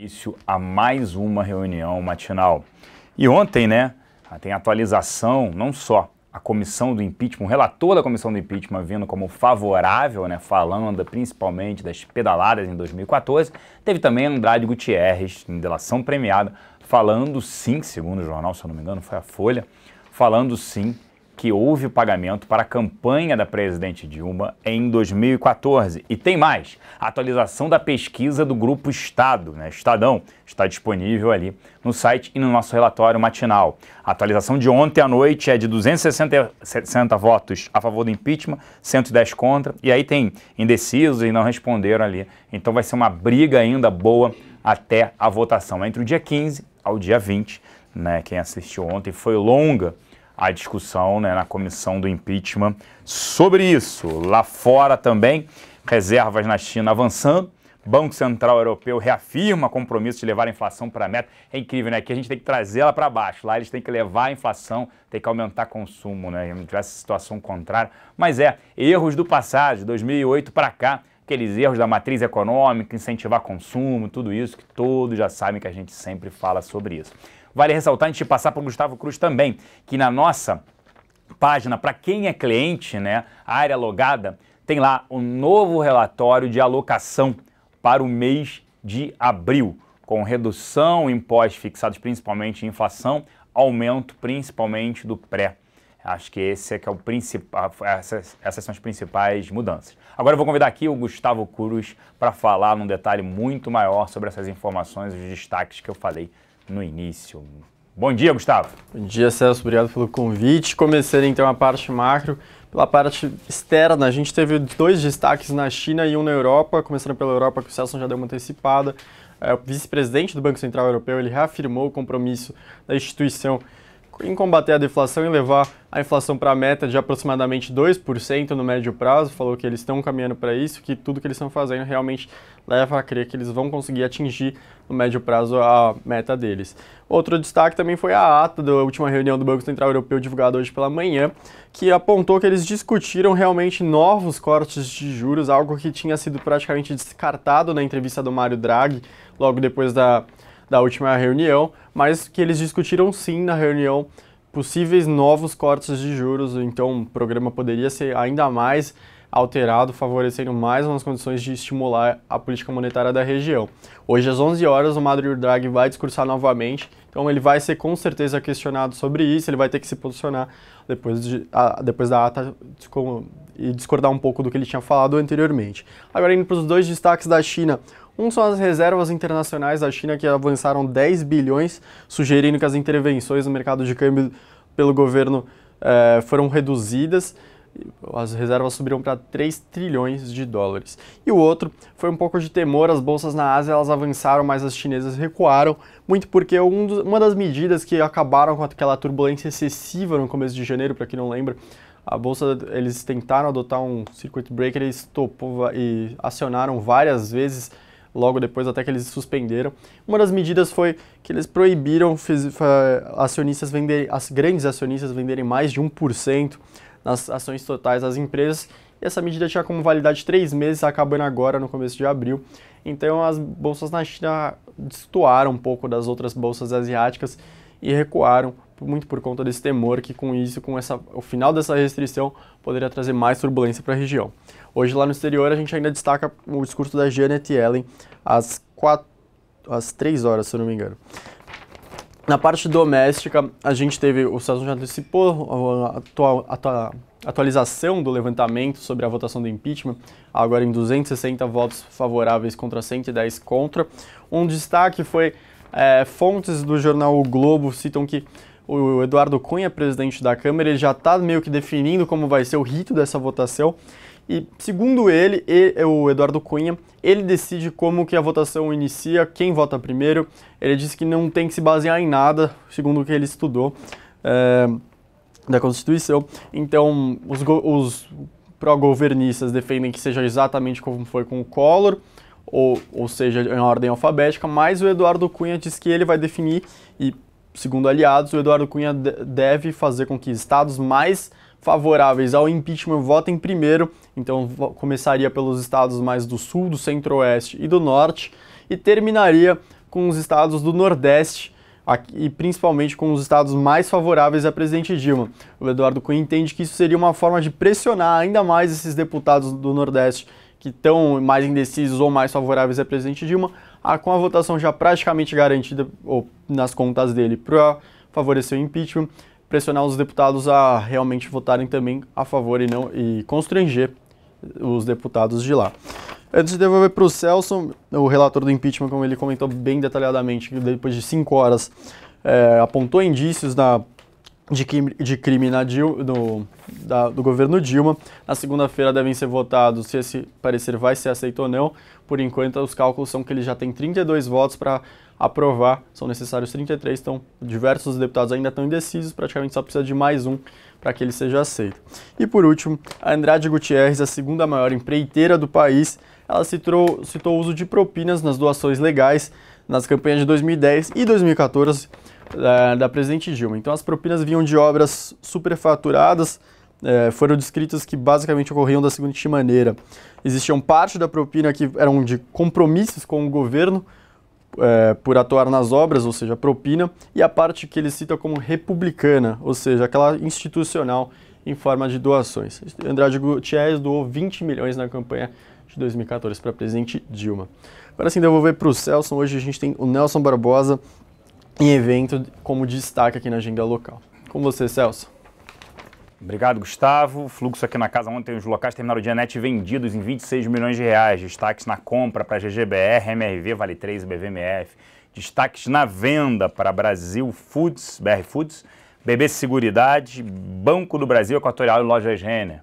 Início a mais uma reunião matinal. E ontem, né, tem atualização, não só a comissão do impeachment, o relator da comissão do impeachment vindo como favorável, né, falando principalmente das pedaladas em 2014, teve também Andrade Gutierrez, em delação premiada, falando sim, segundo o jornal, se eu não me engano, foi a Folha, falando sim que houve pagamento para a campanha da presidente Dilma em 2014. E tem mais, a atualização da pesquisa do Grupo Estado, né, Estadão, está disponível ali no site e no nosso relatório matinal. A atualização de ontem à noite é de 260 votos a favor do impeachment, 110 contra, e aí tem indecisos e não responderam ali. Então vai ser uma briga ainda boa até a votação, entre o dia 15 ao dia 20, né, quem assistiu ontem foi longa a discussão, né, na comissão do impeachment sobre isso. Lá fora também, reservas na China avançando, Banco Central Europeu reafirma compromisso de levar a inflação para a meta. É incrível, né? Aqui a gente tem que trazer ela para baixo, lá eles têm que levar a inflação, tem que aumentar consumo, né? Não tivesse situação contrária. Mas erros do passado, de 2008 para cá, aqueles erros da matriz econômica, incentivar consumo, tudo isso que todos já sabem que a gente sempre fala sobre isso. Vale ressaltar, antes de passar para o Gustavo Cruz também, que na nossa página, para quem é cliente, né, a área logada, tem lá um novo relatório de alocação para o mês de abril, com redução em impostos fixados principalmente em inflação, aumento principalmente do pré. Acho que esse é que é o principal, essas são as principais mudanças. Agora eu vou convidar aqui o Gustavo Cruz para falar num detalhe muito maior sobre essas informações e os destaques que eu falei no início. Bom dia, Gustavo. Bom dia, Celso. Obrigado pelo convite. Começando então a parte macro. Pela parte externa, a gente teve dois destaques na China e um na Europa. Começando pela Europa, que o Celso já deu uma antecipada. O vice-presidente do Banco Central Europeu, ele reafirmou o compromisso da instituição em combater a deflação e levar a inflação para a meta de aproximadamente 2% no médio prazo. Falou que eles estão caminhando para isso, que tudo que eles estão fazendo realmente leva a crer que eles vão conseguir atingir no médio prazo a meta deles. Outro destaque também foi a ata da última reunião do Banco Central Europeu divulgada hoje pela manhã, que apontou que eles discutiram realmente novos cortes de juros, algo que tinha sido praticamente descartado na entrevista do Mário Draghi logo depois da última reunião, mas que eles discutiram sim na reunião possíveis novos cortes de juros, então o programa poderia ser ainda mais alterado, favorecendo mais umas condições de estimular a política monetária da região. Hoje às 11 horas o Mário Draghi vai discursar novamente, então ele vai ser com certeza questionado sobre isso, ele vai ter que se posicionar depois da ata e discordar um pouco do que ele tinha falado anteriormente. Agora indo para os dois destaques da China. Um são as reservas internacionais da China, que avançaram 10 bilhões, sugerindo que as intervenções no mercado de câmbio pelo governo foram reduzidas. As reservas subiram para 3 trilhões de dólares. E o outro foi um pouco de temor, as bolsas na Ásia elas avançaram, mas as chinesas recuaram, muito porque uma das medidas que acabaram com aquela turbulência excessiva no começo de janeiro, para quem não lembra, a bolsa, eles tentaram adotar um circuit breaker e acionaram várias vezes, logo depois até que eles suspenderam. Uma das medidas foi que eles proibiram as grandes acionistas venderem mais de 1% nas ações totais das empresas, e essa medida tinha como validade 3 meses, acabando agora no começo de abril. Então as bolsas na China destoaram um pouco das outras bolsas asiáticas e recuaram, muito por conta desse temor que com isso, o final dessa restrição, poderia trazer mais turbulência para a região. Hoje lá no exterior a gente ainda destaca o discurso da Janet Yellen às 3 horas, se eu não me engano. Na parte doméstica, a gente teve, o Celso já antecipou a atualização do levantamento sobre a votação do impeachment, agora em 260 votos favoráveis contra 110 contra. Um destaque foi, fontes do jornal O Globo citam que o Eduardo Cunha, presidente da Câmara, ele já está meio que definindo como vai ser o rito dessa votação. E, segundo ele, o Eduardo Cunha, ele decide como que a votação inicia, quem vota primeiro. Ele disse que não tem que se basear em nada, segundo o que ele estudou da Constituição. Então, os pró-governistas defendem que seja exatamente como foi com o Collor, ou seja, em ordem alfabética, mas o Eduardo Cunha diz que ele vai definir e, segundo aliados, o Eduardo Cunha deve fazer com que estados mais favoráveis ao impeachment votem primeiro, então começaria pelos estados mais do sul, do centro-oeste e do norte, e terminaria com os estados do Nordeste, e principalmente com os estados mais favoráveis à presidente Dilma. O Eduardo Cunha entende que isso seria uma forma de pressionar ainda mais esses deputados do Nordeste que estão mais indecisos ou mais favoráveis à presidente Dilma, com a votação já praticamente garantida ou nas contas dele para favorecer o impeachment, pressionar os deputados a realmente votarem também a favor e constranger os deputados de lá. Antes de devolver para o Celso, o relator do impeachment, como ele comentou bem detalhadamente, que depois de 5 horas apontou indícios de crime do governo Dilma. Na segunda-feira devem ser votados se esse parecer vai ser aceito ou não. Por enquanto, os cálculos são que ele já tem 32 votos para aprovar, são necessários 33, então diversos deputados ainda estão indecisos, praticamente só precisa de mais um para que ele seja aceito. E por último, a Andrade Gutierrez, a segunda maior empreiteira do país, ela citou o uso de propinas nas doações legais nas campanhas de 2010 e 2014 da presidente Dilma. Então as propinas vinham de obras superfaturadas, foram descritas que basicamente ocorriam da seguinte maneira: existiam parte da propina que eram de compromissos com o governo por atuar nas obras, ou seja, propina, e a parte que ele cita como republicana, ou seja, aquela institucional em forma de doações. Andrade Gutierrez doou 20 milhões na campanha de 2014 para a presidente Dilma. Agora sim, devolver para o Celso. Hoje a gente tem o Nelson Barbosa em evento como destaque aqui na agenda local. Com você, Celso. Obrigado, Gustavo. Fluxo aqui na casa ontem, os locais terminaram o dia net vendidos em 26 milhões de reais. Destaques na compra para GGBR, MRV, Vale 3 e BVMF. Destaques na venda para Brasil Foods, BR Foods, BB Seguridade, Banco do Brasil, Equatorial e Lojas Renner.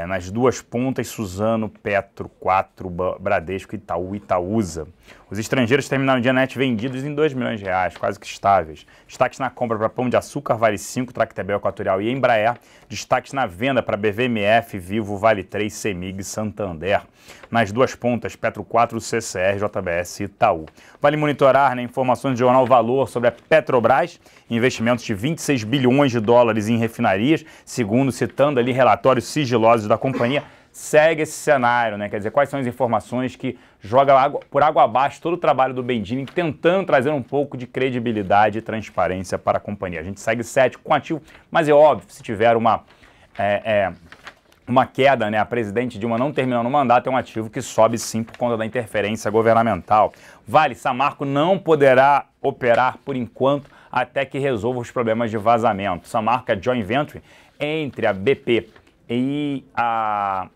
Nas duas pontas, Suzano, Petro, 4, Bradesco, Itaú e Itaúsa. Os estrangeiros terminaram o dia net vendidos em 2 milhões de reais, quase que estáveis. Destaques na compra para Pão de Açúcar, Vale 5, Tractebel, Equatorial e Embraer. Destaques na venda para BVMF, Vivo, Vale 3, Semig e Santander. Nas duas pontas, Petro 4, CCR, JBS e Itaú. Vale monitorar, informações do jornal Valor sobre a Petrobras, investimentos de 26 bilhões de dólares em refinarias, segundo citando ali relatórios sigilosos da companhia. Segue esse cenário, né? Quer dizer, quais são as informações que jogam por água abaixo todo o trabalho do Bendini, tentando trazer um pouco de credibilidade e transparência para a companhia. A gente segue cético com ativo, mas é óbvio, se tiver uma queda, né, a presidente Dilma não terminando o mandato, é um ativo que sobe sim por conta da interferência governamental. Vale, Samarco não poderá operar por enquanto até que resolva os problemas de vazamento. Samarco é joint venture entre a BP e a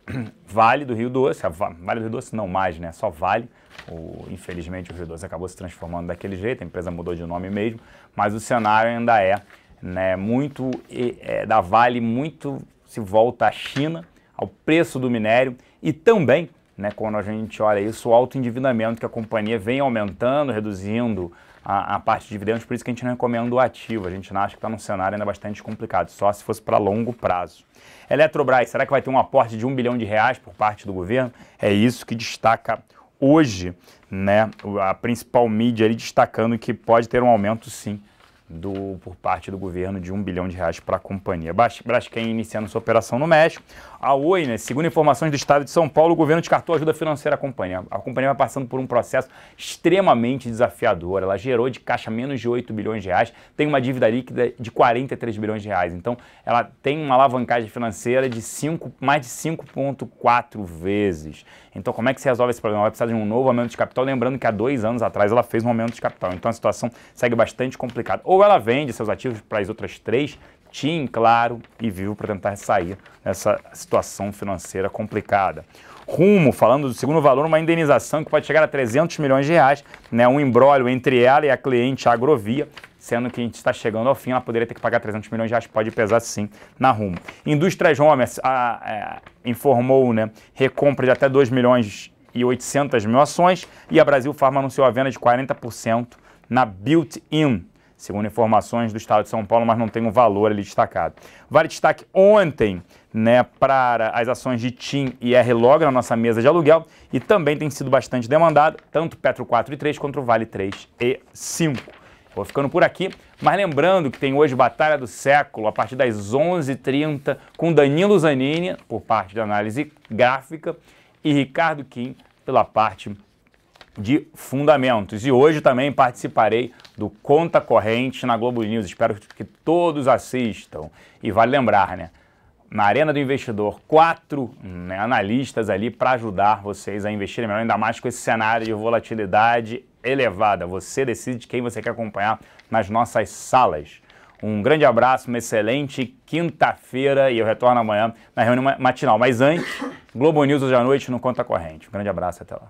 Vale do Rio Doce. Vale do Rio Doce não mais, né? Só Vale. Infelizmente o Rio Doce acabou se transformando daquele jeito, a empresa mudou de nome mesmo, mas o cenário ainda né, muito da Vale, muito se volta à China, ao preço do minério e também, né, quando a gente olha isso, o alto endividamento que a companhia vem aumentando, reduzindo a parte de dividendos, por isso que a gente não recomenda o ativo. A gente acha que está num cenário ainda bastante complicado, só se fosse para longo prazo. Eletrobras, será que vai ter um aporte de R$1 bilhão por parte do governo? É isso que destaca hoje, né, a principal mídia ali, destacando que pode ter um aumento sim por parte do governo de R$1 bilhão para a companhia. Braskem iniciando sua operação no México. A Oi, né, segundo informações do estado de São Paulo, o governo descartou ajuda financeira à companhia. A companhia vai passando por um processo extremamente desafiador. Ela gerou de caixa menos de R$8 bilhões, tem uma dívida líquida de R$43 bilhões. Então, ela tem uma alavancagem financeira de mais de 5,4 vezes. Então, como é que se resolve esse problema? Ela vai precisar de um novo aumento de capital, lembrando que há 2 anos atrás ela fez um aumento de capital. Então, a situação segue bastante complicada. Ou ela vende seus ativos para as outras 3, TIM, Claro e Vivo, para tentar sair dessa situação financeira complicada. Rumo, falando do segundo valor, uma indenização que pode chegar a R$300 milhões, né, um imbróglio entre ela e a cliente Agrovia, sendo que a gente está chegando ao fim, ela poderia ter que pagar R$300 milhões, pode pesar sim na Rumo. Indústrias Home informou, né, recompra de até 2.800.000 ações, e a Brasil Farma anunciou a venda de 40% na Built-in, segundo informações do estado de São Paulo, mas não tem um valor ali destacado. Vale destaque ontem, né, para as ações de TIM e R-Log na nossa mesa de aluguel, e também tem sido bastante demandado, tanto Petro 4 e 3 quanto o Vale 3 e 5. Vou ficando por aqui, mas lembrando que tem hoje Batalha do Século, a partir das 11h30, com Danilo Zanini, por parte da análise gráfica, e Ricardo Kim, pela parte de fundamentos. E hoje também participarei do Conta Corrente na Globo News. Espero que todos assistam. E vale lembrar, né? Na Arena do Investidor, 4 analistas ali para ajudar vocês a investirem melhor, ainda mais com esse cenário de volatilidade elevada. Você decide quem você quer acompanhar nas nossas salas. Um grande abraço, uma excelente quinta-feira e eu retorno amanhã na reunião matinal. Mas antes, Globo News hoje à noite no Conta Corrente. Um grande abraço, até lá.